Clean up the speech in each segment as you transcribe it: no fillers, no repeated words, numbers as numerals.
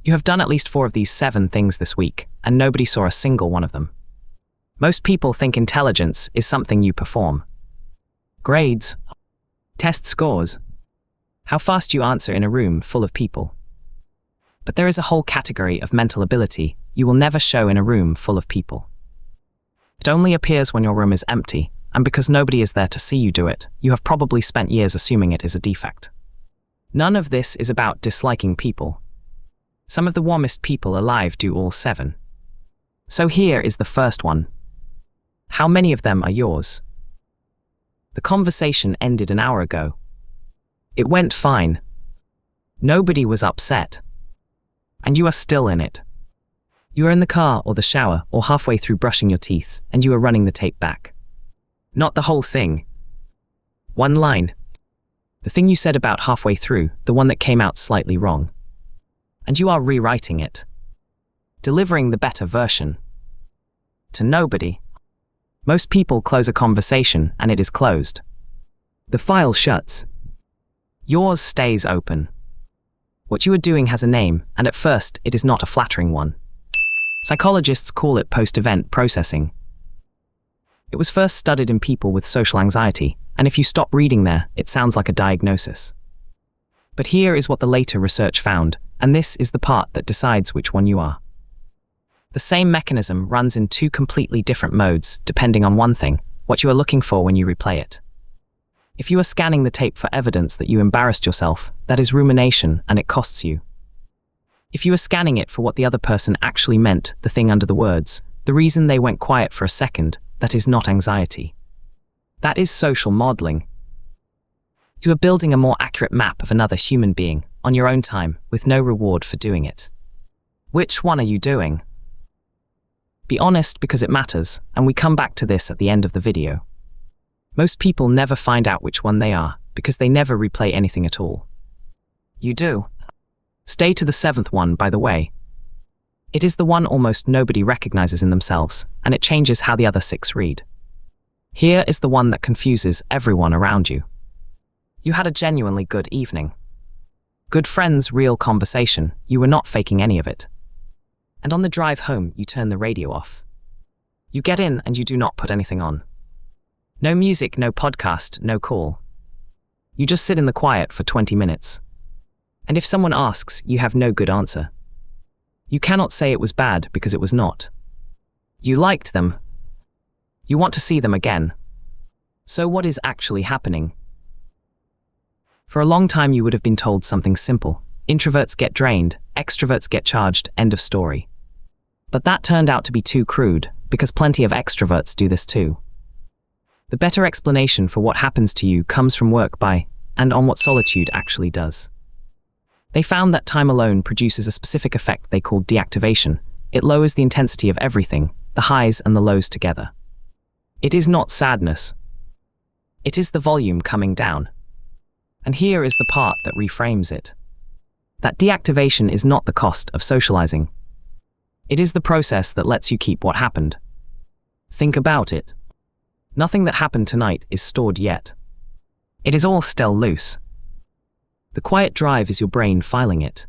You have done at least 4 of these 7 things this week, and nobody saw a single one of them. Most people think intelligence is something you perform. Grades, test scores, how fast you answer in a room full of people. But there is a whole category of mental ability you will never show in a room full of people. It only appears when your room is empty, and because nobody is there to see you do it, you have probably spent years assuming it is a defect. None of this is about disliking people. Some of the warmest people alive do all 7. So here is the first one. How many of them are yours? The conversation ended an hour ago. It went fine. Nobody was upset. And you are still in it. You are in the car or the shower or halfway through brushing your teeth, and you are running the tape back. Not the whole thing. One line. The thing you said about halfway through, the one that came out slightly wrong. And you are rewriting it. Delivering the better version. To nobody. Most people close a conversation and it is closed. The file shuts. Yours stays open. What you are doing has a name, and at first it is not a flattering one. Psychologists call it post-event processing. It was first studied in people with social anxiety, and if you stop reading there, it sounds like a diagnosis. But here is what the later research found, and this is the part that decides which one you are. The same mechanism runs in 2 completely different modes, depending on one thing, what you are looking for when you replay it. If you are scanning the tape for evidence that you embarrassed yourself, that is rumination, and it costs you. If you are scanning it for what the other person actually meant, the thing under the words, the reason they went quiet for a second, that is not anxiety. That is social modeling. You are building a more accurate map of another human being, on your own time, with no reward for doing it. Which one are you doing? Be honest because it matters, and we come back to this at the end of the video. Most people never find out which one they are, because they never replay anything at all. You do. Stay to the 7th one, by the way. It is the one almost nobody recognizes in themselves, and it changes how the other 6 read. Here is the one that confuses everyone around you. You had a genuinely good evening. Good friends, real conversation, you were not faking any of it. And on the drive home, you turn the radio off. You get in and you do not put anything on. No music, no podcast, no call. You just sit in the quiet for 20 minutes. And if someone asks, you have no good answer. You cannot say it was bad because it was not. You liked them. You want to see them again. So what is actually happening? For a long time you would have been told something simple. Introverts get drained, extroverts get charged, end of story. But that turned out to be too crude, because plenty of extroverts do this too. The better explanation for what happens to you comes from work by, and on what solitude actually does. They found that time alone produces a specific effect they call deactivation. It lowers the intensity of everything, the highs and the lows together. It is not sadness. It is the volume coming down. And here is the part that reframes it. That deactivation is not the cost of socializing. It is the process that lets you keep what happened. Think about it. Nothing that happened tonight is stored yet. It is all still loose. The quiet drive is your brain filing it.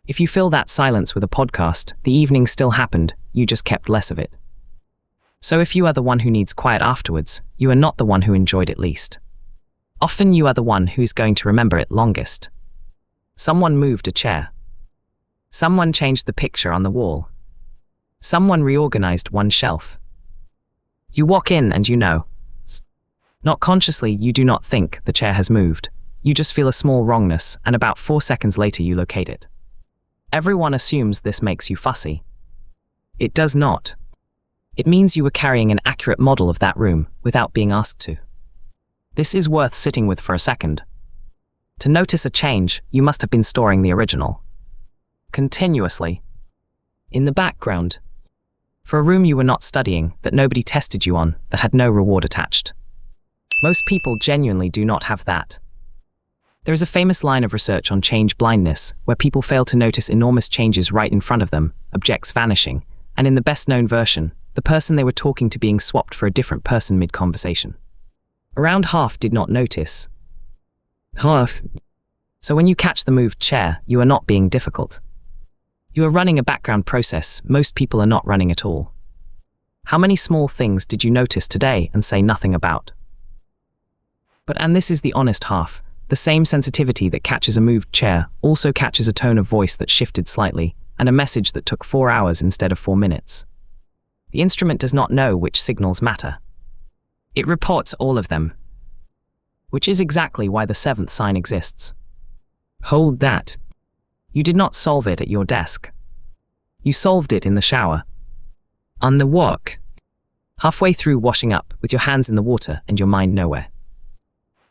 If you fill that silence with a podcast, the evening still happened, you just kept less of it. So if you are the one who needs quiet afterwards, you are not the one who enjoyed it least. Often you are the one who's going to remember it longest. Someone moved a chair. Someone changed the picture on the wall. Someone reorganized one shelf. You walk in and you know. Not consciously, you do not think the chair has moved. You just feel a small wrongness, and about 4 seconds later you locate it. Everyone assumes this makes you fussy. It does not. It means you were carrying an accurate model of that room without being asked to. This is worth sitting with for a second. To notice a change, you must have been storing the original. Continuously. In the background. For a room you were not studying, that nobody tested you on, that had no reward attached. Most people genuinely do not have that. There is a famous line of research on change blindness, where people fail to notice enormous changes right in front of them, objects vanishing, and in the best-known version, the person they were talking to being swapped for a different person mid-conversation. Around half did not notice. Half. So when you catch the moved chair, you are not being difficult. You are running a background process most people are not running at all. How many small things did you notice today and say nothing about? And this is the honest half. The same sensitivity that catches a moved chair also catches a tone of voice that shifted slightly, and a message that took 4 hours instead of 4 minutes. The instrument does not know which signals matter. It reports all of them. Which is exactly why the seventh sign exists. Hold that. You did not solve it at your desk. You solved it in the shower. On the walk. Halfway through washing up, with your hands in the water and your mind nowhere.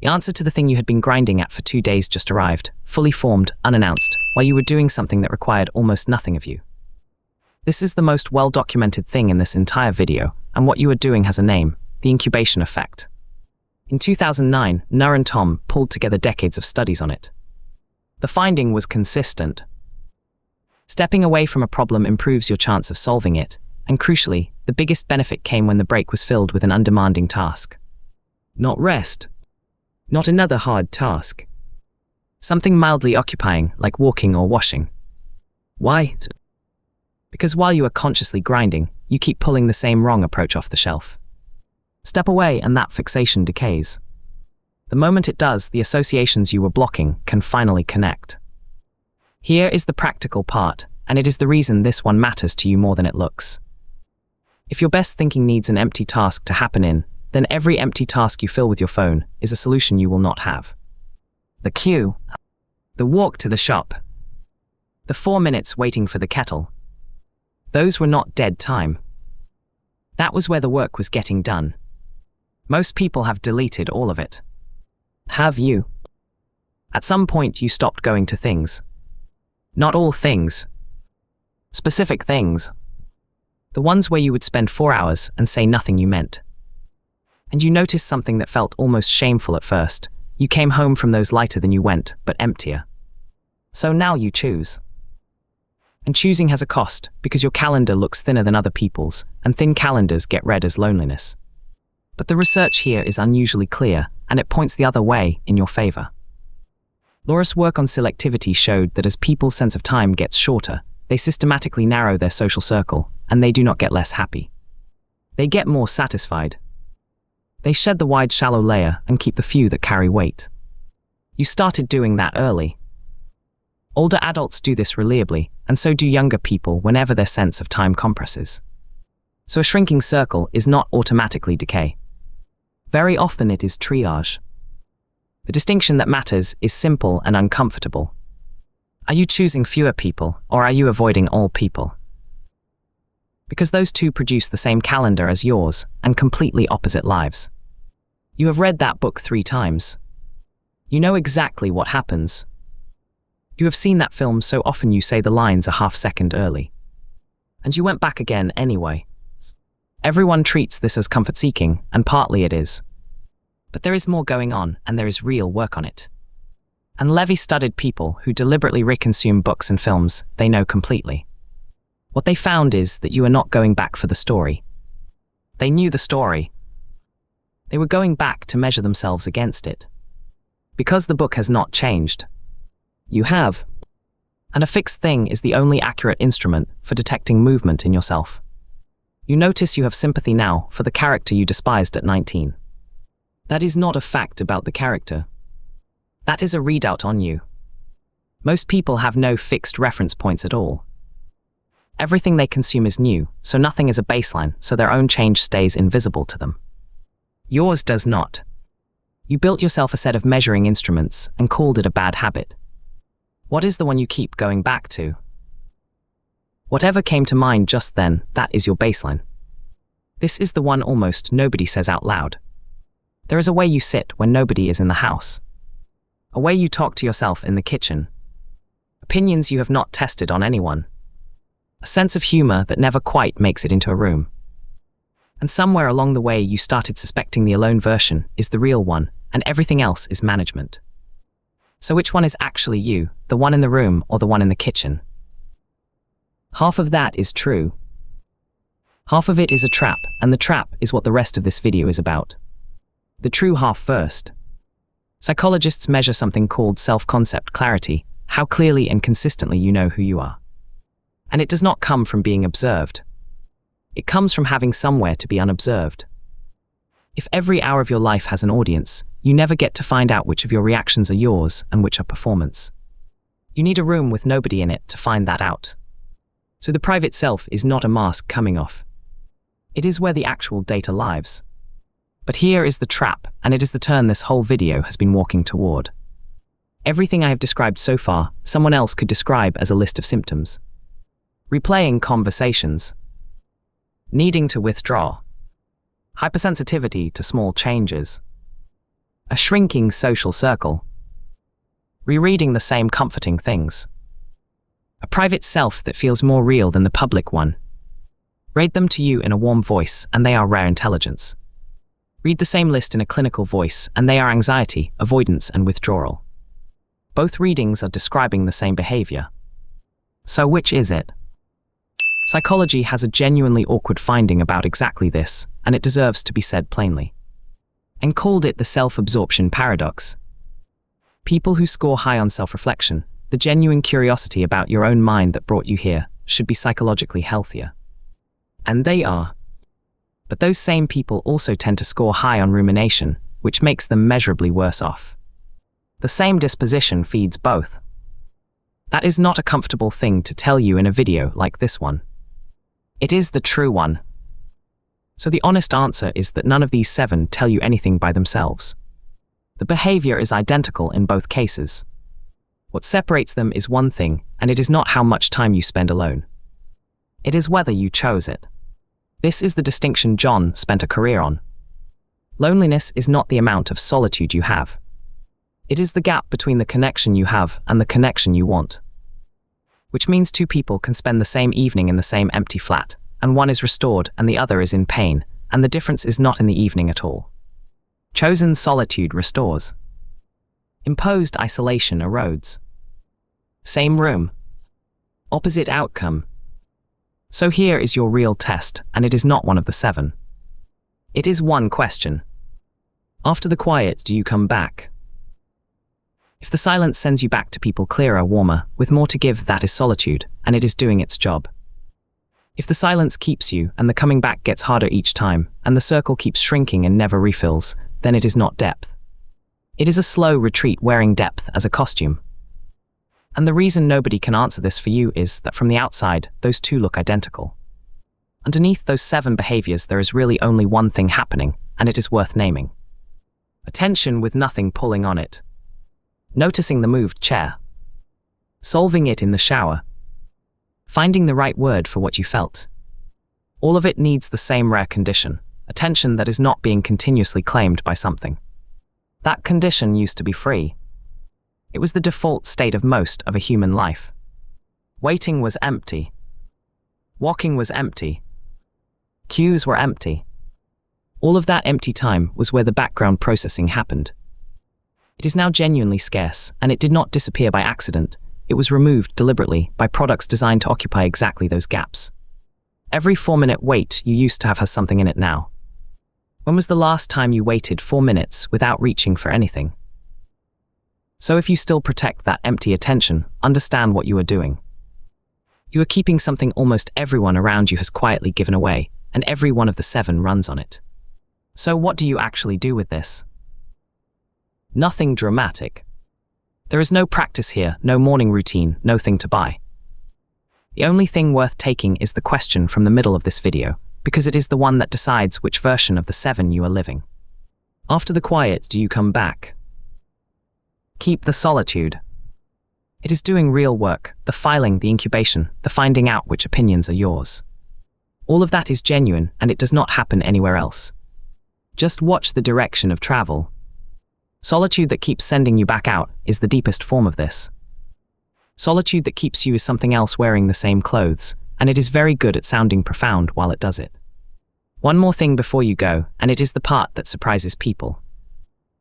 The answer to the thing you had been grinding at for 2 days just arrived, fully formed, unannounced, while you were doing something that required almost nothing of you. This is the most well-documented thing in this entire video, and what you are doing has a name, the incubation effect. In 2009, Nur and Tom pulled together decades of studies on it. The finding was consistent. Stepping away from a problem improves your chance of solving it, and crucially, the biggest benefit came when the break was filled with an undemanding task. Not rest. Not another hard task. Something mildly occupying, like walking or washing. Why? Because while you are consciously grinding, you keep pulling the same wrong approach off the shelf. Step away and that fixation decays. The moment it does, the associations you were blocking can finally connect. Here is the practical part, and it is the reason this one matters to you more than it looks. If your best thinking needs an empty task to happen in, then every empty task you fill with your phone is a solution you will not have. The queue. The walk to the shop. The 4 minutes waiting for the kettle. Those were not dead time. That was where the work was getting done. Most people have deleted all of it. Have you? At some point you stopped going to things. Not all things. Specific things. The ones where you would spend 4 hours and say nothing you meant. And you noticed something that felt almost shameful at first. You came home from those lighter than you went, but emptier. So now you choose. And choosing has a cost, because your calendar looks thinner than other people's, and thin calendars get read as loneliness. But the research here is unusually clear, and it points the other way in your favor. Laura's work on selectivity showed that as people's sense of time gets shorter, they systematically narrow their social circle, and they do not get less happy. They get more satisfied. They shed the wide, shallow layer and keep the few that carry weight. You started doing that early. Older adults do this reliably, and so do younger people whenever their sense of time compresses. So a shrinking circle is not automatically decay. Very often it is triage. The distinction that matters is simple and uncomfortable. Are you choosing fewer people, or are you avoiding all people? Because those two produce the same calendar as yours, and completely opposite lives. You have read that book 3 times. You know exactly what happens. You have seen that film so often you say the lines a half-second early. And you went back again anyway. Everyone treats this as comfort-seeking, and partly it is. But there is more going on, and there is real work on it. And Levy studied people who deliberately reconsume books and films they know completely. What they found is that you are not going back for the story. They knew the story. They were going back to measure themselves against it. Because the book has not changed. You have. And a fixed thing is the only accurate instrument for detecting movement in yourself. You notice you have sympathy now for the character you despised at 19. That is not a fact about the character. That is a readout on you. Most people have no fixed reference points at all. Everything they consume is new, so nothing is a baseline, so their own change stays invisible to them. Yours does not. You built yourself a set of measuring instruments and called it a bad habit. What is the one you keep going back to? Whatever came to mind just then, that is your baseline. This is the one almost nobody says out loud. There is a way you sit when nobody is in the house. A way you talk to yourself in the kitchen. Opinions you have not tested on anyone. A sense of humor that never quite makes it into a room. And somewhere along the way you started suspecting the alone version is the real one, and everything else is management. So which one is actually you, the one in the room or the one in the kitchen? Half of that is true. Half of it is a trap, and the trap is what the rest of this video is about. The true half first. Psychologists measure something called self-concept clarity, how clearly and consistently you know who you are. And it does not come from being observed. It comes from having somewhere to be unobserved. If every hour of your life has an audience, you never get to find out which of your reactions are yours and which are performance. You need a room with nobody in it to find that out. So the private self is not a mask coming off. It is where the actual data lives. But here is the trap, and it is the turn this whole video has been walking toward. Everything I have described so far, someone else could describe as a list of symptoms. Replaying conversations. Needing to withdraw. Hypersensitivity to small changes. A shrinking social circle. Rereading the same comforting things. A private self that feels more real than the public one. Read them to you in a warm voice, and they are rare intelligence. Read the same list in a clinical voice, and they are anxiety, avoidance, and withdrawal. Both readings are describing the same behaviour. So which is it? Psychology has a genuinely awkward finding about exactly this, and it deserves to be said plainly. And called it the self-absorption paradox. People who score high on self-reflection, the genuine curiosity about your own mind that brought you here, should be psychologically healthier. And they are. But those same people also tend to score high on rumination, which makes them measurably worse off. The same disposition feeds both. That is not a comfortable thing to tell you in a video like this one. It is the true one. So the honest answer is that none of these 7 tell you anything by themselves. The behavior is identical in both cases. What separates them is one thing, and it is not how much time you spend alone. It is whether you chose it. This is the distinction John spent a career on. Loneliness is not the amount of solitude you have. It is the gap between the connection you have and the connection you want. Which means 2 people can spend the same evening in the same empty flat, and one is restored and the other is in pain, and the difference is not in the evening at all. Chosen solitude restores. Imposed isolation erodes. Same room. Opposite outcome. So here is your real test, and it is not one of the 7. It is one question. After the quiet, do you come back? If the silence sends you back to people clearer, warmer, with more to give, that is solitude, and it is doing its job. If the silence keeps you, and the coming back gets harder each time, and the circle keeps shrinking and never refills, then it is not depth. It is a slow retreat wearing depth as a costume. And the reason nobody can answer this for you is that from the outside, those 2 look identical. Underneath those 7 behaviors, there is really only one thing happening, and it is worth naming. Attention with nothing pulling on it. Noticing the moved chair. Solving it in the shower. Finding the right word for what you felt. All of it needs the same rare condition, attention that is not being continuously claimed by something. That condition used to be free. It was the default state of most of a human life. Waiting was empty. Walking was empty. Queues were empty. All of that empty time was where the background processing happened. It is now genuinely scarce, and it did not disappear by accident. It was removed deliberately by products designed to occupy exactly those gaps. Every 4-minute wait you used to have has something in it now. When was the last time you waited 4 minutes without reaching for anything? So if you still protect that empty attention, understand what you are doing. You are keeping something almost everyone around you has quietly given away, and every one of the 7 runs on it. So what do you actually do with this? Nothing dramatic. There is no practice here, no morning routine, no thing to buy. The only thing worth taking is the question from the middle of this video, because it is the one that decides which version of the 7 you are living. After the quiet, do you come back? Keep the solitude. It is doing real work, the filing, the incubation, the finding out which opinions are yours. All of that is genuine, and it does not happen anywhere else. Just watch the direction of travel. Solitude that keeps sending you back out is the deepest form of this. Solitude that keeps you is something else wearing the same clothes, and it is very good at sounding profound while it does it. One more thing before you go, and it is the part that surprises people.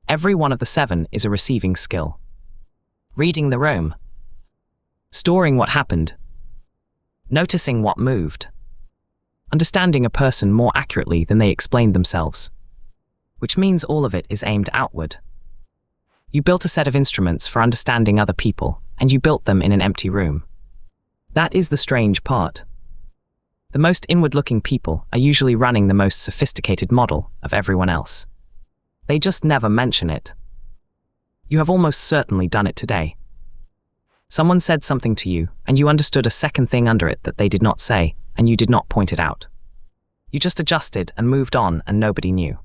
Every one of the 7 is a receiving skill. Reading the room. Storing what happened. Noticing what moved. Understanding a person more accurately than they explained themselves. Which means all of it is aimed outward. You built a set of instruments for understanding other people, and you built them in an empty room. That is the strange part. The most inward-looking people are usually running the most sophisticated model of everyone else. They just never mention it. You have almost certainly done it today. Someone said something to you, and you understood a second thing under it that they did not say, and you did not point it out. You just adjusted and moved on, and nobody knew.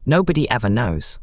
Nobody ever knows.